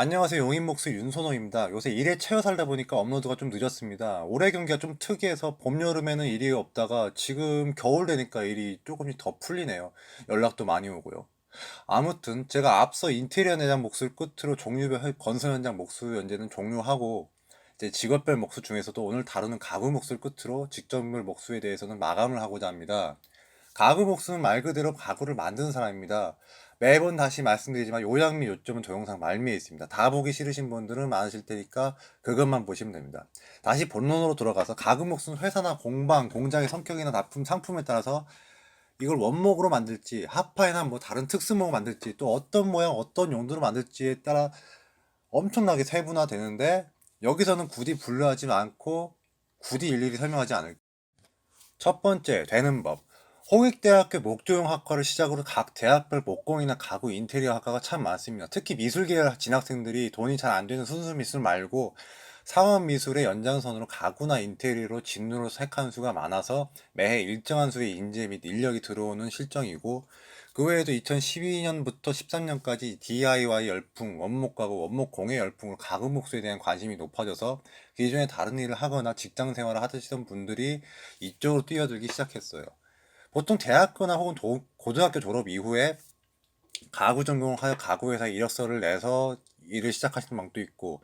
안녕하세요. 용인목수 윤선호입니다. 요새 일에 채워 살다 보니까 업로드가 좀 늦었습니다. 올해 경기가 좀 특이해서 봄, 여름에는 일이 없다가 지금 겨울 되니까 일이 조금씩 더 풀리네요. 연락도 많이 오고요. 아무튼 제가 앞서 인테리어 내장 목수를 끝으로 종류별 건설 현장 목수 연재는 종료하고 이제 직업별 목수 중에서도 오늘 다루는 가구 목수를 끝으로 직접물 목수에 대해서는 마감을 하고자 합니다. 가구 목수는 말 그대로 가구를 만드는 사람입니다. 매번 다시 말씀드리지만 요약 및 요점은 동영상 말미에 있습니다. 다 보기 싫으신 분들은 많으실 테니까 그것만 보시면 됩니다. 다시 본론으로 돌아가서 가구 목수는 회사나 공방, 공장의 성격이나 납품 상품에 따라서 이걸 원목으로 만들지 하파이나 뭐 다른 특수목을 만들지 또 어떤 모양 어떤 용도로 만들지에 따라 엄청나게 세분화되는데 여기서는 굳이 분류하지 않고 굳이 일일이 설명하지 않을. 첫 번째, 되는 법. 홍익대학교 목조용 학과를 시작으로 각 대학별 목공이나 가구 인테리어 학과가 참 많습니다. 특히 미술계열 진학생들이 돈이 잘 안 되는 순수 미술 말고 상업 미술의 연장선으로 가구나 인테리어로 진로를 택하는 수가 많아서 매해 일정한 수의 인재 및 인력이 들어오는 실정이고, 그 외에도 2012년부터 13년까지 DIY 열풍, 원목 가구, 원목 공예 열풍으로 가구 목수에 대한 관심이 높아져서 기존에 다른 일을 하거나 직장 생활을 하시던 분들이 이쪽으로 뛰어들기 시작했어요. 보통 대학교나 혹은 고등학교 졸업 이후에 가구 전공을 하여 가구 회사에 이력서를 내서 일을 시작하시는 방법도 있고,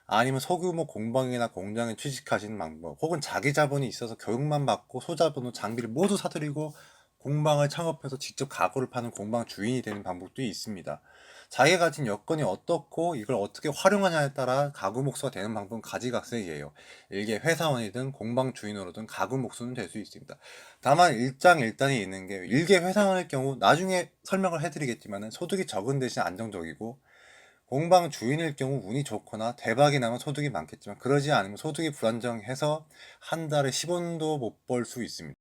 아니면 소규모 공방이나 공장에 취직하시는 방법, 혹은 자기 자본이 있어서 교육만 받고 소자본으로 장비를 모두 사들이고 공방을 창업해서 직접 가구를 파는 공방 주인이 되는 방법도 있습니다. 자기가 가진 여건이 어떻고 이걸 어떻게 활용하냐에 따라 가구 목수가 되는 방법은 가지각색이에요. 일개 회사원이든 공방 주인으로든 가구 목수는 될 수 있습니다. 다만 일장일단이 있는 게, 일개 회사원일 경우 나중에 설명을 해드리겠지만 소득이 적은 대신 안정적이고, 공방 주인일 경우 운이 좋거나 대박이 나면 소득이 많겠지만 그러지 않으면 소득이 불안정해서 한 달에 10원도 못 벌 수 있습니다.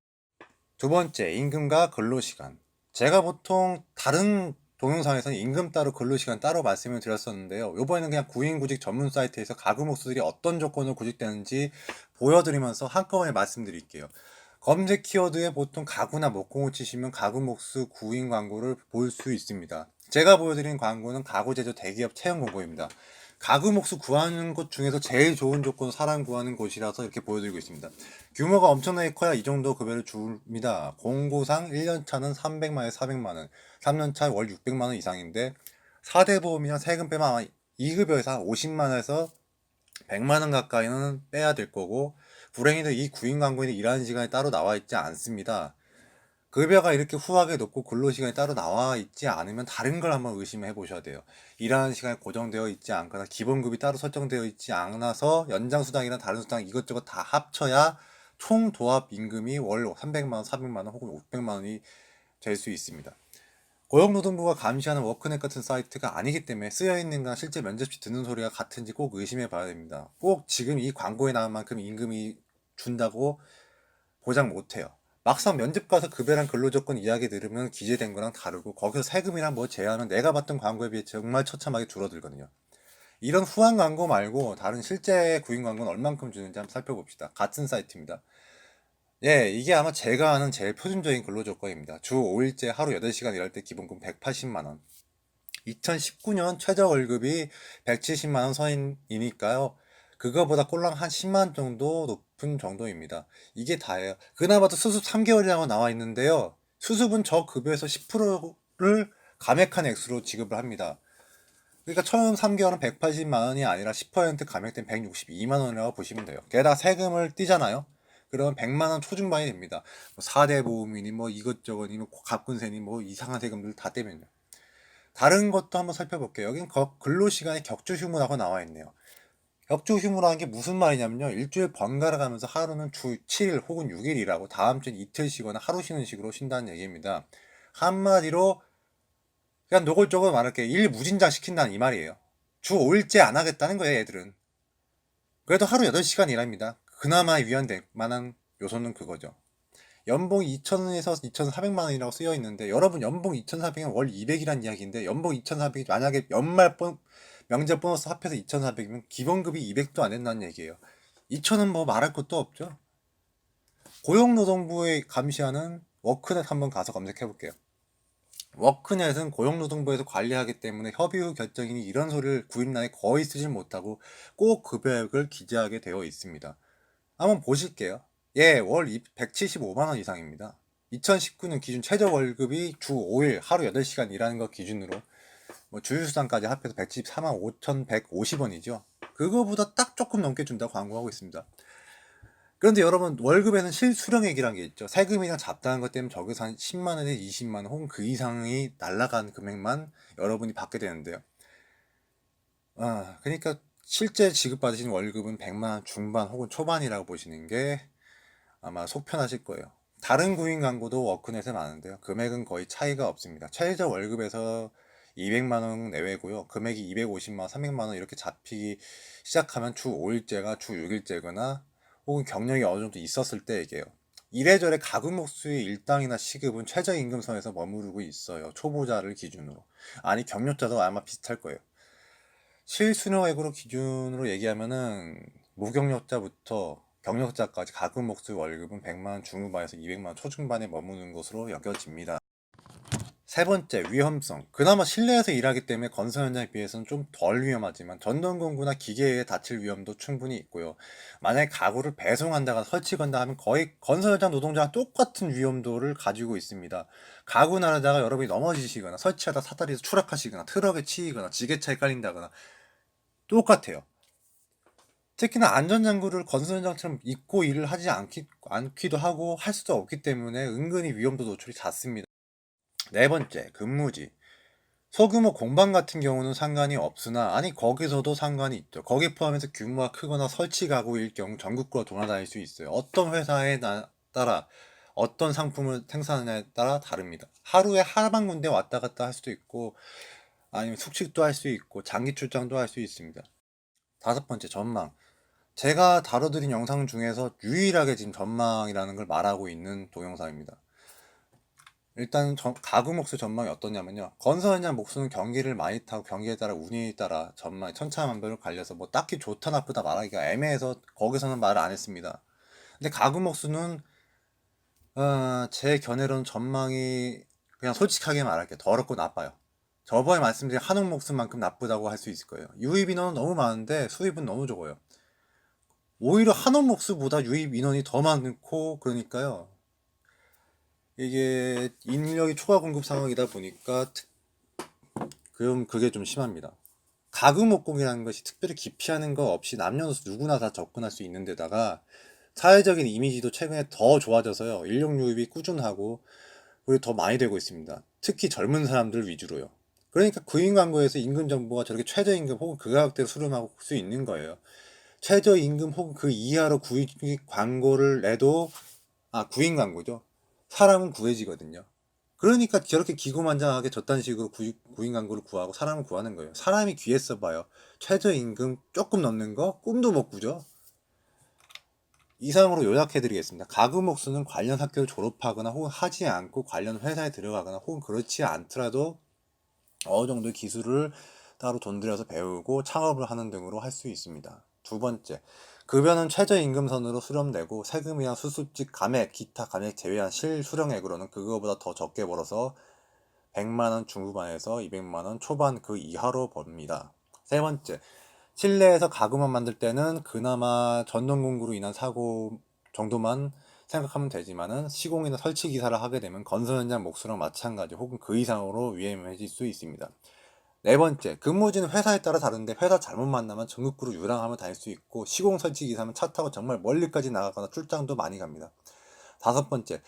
두 번째, 임금과 근로시간. 제가 보통 다른 동영상에서는 임금 따로 근로시간 따로 말씀을 드렸었는데요. 이번에는 그냥 구인구직 전문 사이트에서 가구 목수들이 어떤 조건으로 구직되는지 보여드리면서 한꺼번에 말씀드릴게요. 검색 키워드에 보통 가구나 목공을 치시면 가구 목수 구인 광고를 볼 수 있습니다. 제가 보여드린 광고는 가구 제조 대기업 채용 광고입니다. 가구 목수 구하는 곳 중에서 제일 좋은 조건 사람 구하는 곳이라서 이렇게 보여드리고 있습니다. 규모가 엄청나게 커야 이 정도 급여를 줍니다. 공고상 1년차는 300만에서 400만원, 3년차 월 600만원 이상인데 4대 보험이나 세금 빼면 아마 2급여에서 한 50만원에서 100만원 가까이는 빼야 될 거고, 불행히도 이 구인 광고에는 일하는 시간이 따로 나와 있지 않습니다. 급여가 이렇게 후하게 높고 근로시간이 따로 나와 있지 않으면 다른 걸 한번 의심해 보셔야 돼요. 일하는 시간이 고정되어 있지 않거나 기본급이 따로 설정되어 있지 않아서 연장수당이나 다른 수당 이것저것 다 합쳐야 총 도합 임금이 월 300만원, 400만원 혹은 500만원이 될 수 있습니다. 고용노동부가 감시하는 워크넷 같은 사이트가 아니기 때문에 쓰여있는가 실제 면접 시 듣는 소리가 같은지 꼭 의심해 봐야 됩니다. 꼭 지금 이 광고에 나온 만큼 임금이 준다고 보장 못해요. 막상 면접 가서 급여랑 근로조건 이야기 들으면 기재된 거랑 다르고 거기서 세금이랑 뭐 제하면 내가 봤던 광고에 비해 정말 처참하게 줄어들거든요. 이런 후한 광고 말고 다른 실제 구인 광고는 얼만큼 주는지 한번 살펴봅시다. 같은 사이트입니다. 예, 이게 아마 제가 아는 제일 표준적인 근로조건입니다. 주 5일째 하루 8시간 일할 때 기본금 180만원. 2019년 최저 월급이 170만원 선이니까요. 그거보다 꼴랑 한 10만원 정도 높은 정도입니다. 이게 다예요. 그나마도 수습 3개월이라고 나와 있는데요. 수습은 저 급여에서 10%를 감액한 액수로 지급을 합니다. 그러니까 처음 3개월은 180만원이 아니라 10% 감액된 162만원이라고 보시면 돼요. 게다가 세금을 떼잖아요. 그러면 100만원 초중반이 됩니다. 뭐 4대 보험이니 뭐 이것저것이 뭐 갑분세니 뭐 이상한 세금들 다 떼면요. 다른 것도 한번 살펴볼게요. 여긴 근로시간에 격주 휴무라고 나와 있네요. 격주 휴무라는 게 무슨 말이냐면요. 일주일 번갈아 가면서 하루는 주 7일 혹은 6일 일하고 다음 주는 이틀 쉬거나 하루 쉬는 식으로 쉰다는 얘기입니다. 한마디로 그냥 노골적으로 말할게요. 일 무진장 시킨다는 이 말이에요. 주 5일째 안 하겠다는 거예요, 얘들은. 그래도 하루 8시간 일합니다. 그나마 위안될 만한 요소는 그거죠. 연봉 2,000에서 2,400만 원이라고 쓰여 있는데, 여러분 연봉 2,400은 월 200이란 이야기인데, 연봉 2,400이 만약에 명절 보너스 합해서 2,400이면 기본급이 200도 안 된다는 얘기예요. 2,000은 뭐 말할 것도 없죠. 고용노동부의 감시하는 워크넷 한번 가서 검색해 볼게요. 워크넷은 고용노동부에서 관리하기 때문에 협의 후 결정이니 이런 소리를 구입란에 거의 쓰질 못하고 꼭 급여액을 기재하게 되어 있습니다. 한번 보실게요. 예, 월 175만 원 이상입니다. 2019년 기준 최저 월급이 주 5일 하루 8시간 일하는 것 기준으로 뭐 주휴수당까지 합해서 174만 5,150원이죠. 그거보다 딱 조금 넘게 준다고 광고하고 있습니다. 그런데 여러분, 월급에는 실수령액이라는 게 있죠. 세금이랑 잡다한 것 때문에 적어서 한 10만 원에서 20만 원 혹은 그 이상이 날라간 금액만 여러분이 받게 되는데요. 그러니까 실제 지급받으신 월급은 100만 원 중반 혹은 초반이라고 보시는 게 아마 속 편하실 거예요. 다른 구인 광고도 워크넷에 많은데요. 금액은 거의 차이가 없습니다. 최저 월급에서 200만 원 내외고요. 금액이 250만 원, 300만 원 이렇게 잡히기 시작하면 주 5일제가 주 6일제거나 혹은 경력이 어느 정도 있었을 때 얘기해요. 이래저래 가구 목수의 일당이나 시급은 최저임금선에서 머무르고 있어요. 초보자를 기준으로. 아니 경력자도 아마 비슷할 거예요. 실수령액으로 기준으로 얘기하면은 무경력자부터 경력자까지 가구 목수 월급은 100만 원 중후반에서 200만 원 초중반에 머무는 것으로 여겨집니다. 세 번째, 위험성. 그나마 실내에서 일하기 때문에 건설 현장에 비해서는 좀 덜 위험하지만 전동공구나 기계에 의해 다칠 위험도 충분히 있고요. 만약에 가구를 배송한다거나 설치건다 하면 거의 건설 현장 노동자와 똑같은 위험도를 가지고 있습니다. 가구 나르다가 여러분이 넘어지시거나 설치하다 사다리에서 추락하시거나 트럭에 치이거나 지게차에 깔린다거나 똑같아요. 특히나 안전장구를 건설 현장처럼 입고 일을 하지 않기도 하고 할 수도 없기 때문에 은근히 위험도 노출이 잦습니다. 네 번째, 근무지. 소규모 공방 같은 경우는 상관이 없으나 아니 거기서도 상관이 있죠. 거기에 포함해서 규모가 크거나 설치 가구일 경우 전국구로 돌아다닐 수 있어요. 어떤 회사에 따라 어떤 상품을 생산하냐에 따라 다릅니다. 하루에 하나만 군데 왔다 갔다 할 수도 있고 아니면 숙식도 할 수 있고 장기 출장도 할 수 있습니다. 다섯 번째, 전망. 제가 다뤄드린 영상 중에서 유일하게 지금 전망이라는 걸 말하고 있는 동영상입니다. 일단 가구 목수 전망이 어떠냐면요. 건설 현장 목수는 경기를 많이 타고 경기에 따라 운이에 따라 전망이 천차만별로 갈려서 뭐 딱히 좋다 나쁘다 말하기가 애매해서 거기서는 말을 안 했습니다. 근데 가구 목수는 제 견해로는 전망이 그냥 솔직하게 말할게요. 더럽고 나빠요. 저번에 말씀드린 한옥 목수만큼 나쁘다고 할 수 있을 거예요. 유입 인원은 너무 많은데 수입은 너무 적어요. 오히려 한옥 목수보다 유입 인원이 더 많고 그러니까요. 이게 인력이 초과 공급 상황이다 보니까 그럼 그게 좀 심합니다. 가구 목공이라는 것이 특별히 기피하는 거 없이 남녀노소 누구나 다 접근할 수 있는 데다가 사회적인 이미지도 최근에 더 좋아져서요. 인력 유입이 꾸준하고 그리고 더 많이 되고 있습니다. 특히 젊은 사람들 위주로요. 그러니까 구인 광고에서 임금 정보가 저렇게 최저임금 혹은 그 가격대로 수렴할 수 있는 거예요. 최저임금 혹은 그 이하로 구인 광고를 내도 구인 광고죠. 사람은 구해지거든요. 그러니까 저렇게 기고만장하게 저딴 식으로 구인 광고를 구하고 사람을 구하는 거예요. 사람이 귀했어 봐요. 최저임금 조금 넘는 거 꿈도 못 꾸죠. 이상으로 요약해드리겠습니다. 가구 목수는 관련 학교를 졸업하거나 혹은 하지 않고 관련 회사에 들어가거나 혹은 그렇지 않더라도 어느 정도의 기술을 따로 돈 들여서 배우고 창업을 하는 등으로 할 수 있습니다. 두 번째, 급여는 최저임금선으로 수렴되고 세금이나 수습직 감액, 기타 감액 제외한 실수령액으로는 그거보다 더 적게 벌어서 100만원 중후반에서 200만원 초반 그 이하로 법니다. 세 번째, 실내에서 가구만 만들 때는 그나마 전동공구로 인한 사고 정도만 생각하면 되지만은 시공이나 설치 기사를 하게 되면 건설 현장 목수랑 마찬가지 혹은 그 이상으로 위험해질 수 있습니다. 네 번째, 근무지는 회사에 따라 다른데 회사 잘못 만나면 전국구로 유랑하며 다닐 수 있고 시공 설치 기사면 차 타고 정말 멀리까지 나가거나 출장도 많이 갑니다. 다섯 번째,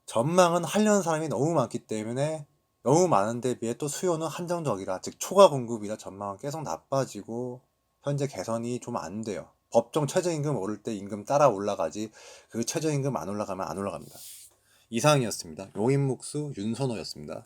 전망은 하려는 사람이 너무 많기 때문에 너무 많은 데 비해 또 수요는 한정적이라 즉 초과 공급이라 전망은 계속 나빠지고 현재 개선이 좀 안 돼요. 법정 최저임금 오를 때 임금 따라 올라가지 그 최저임금 안 올라가면 안 올라갑니다. 이상이었습니다. 용인목수 윤선호였습니다.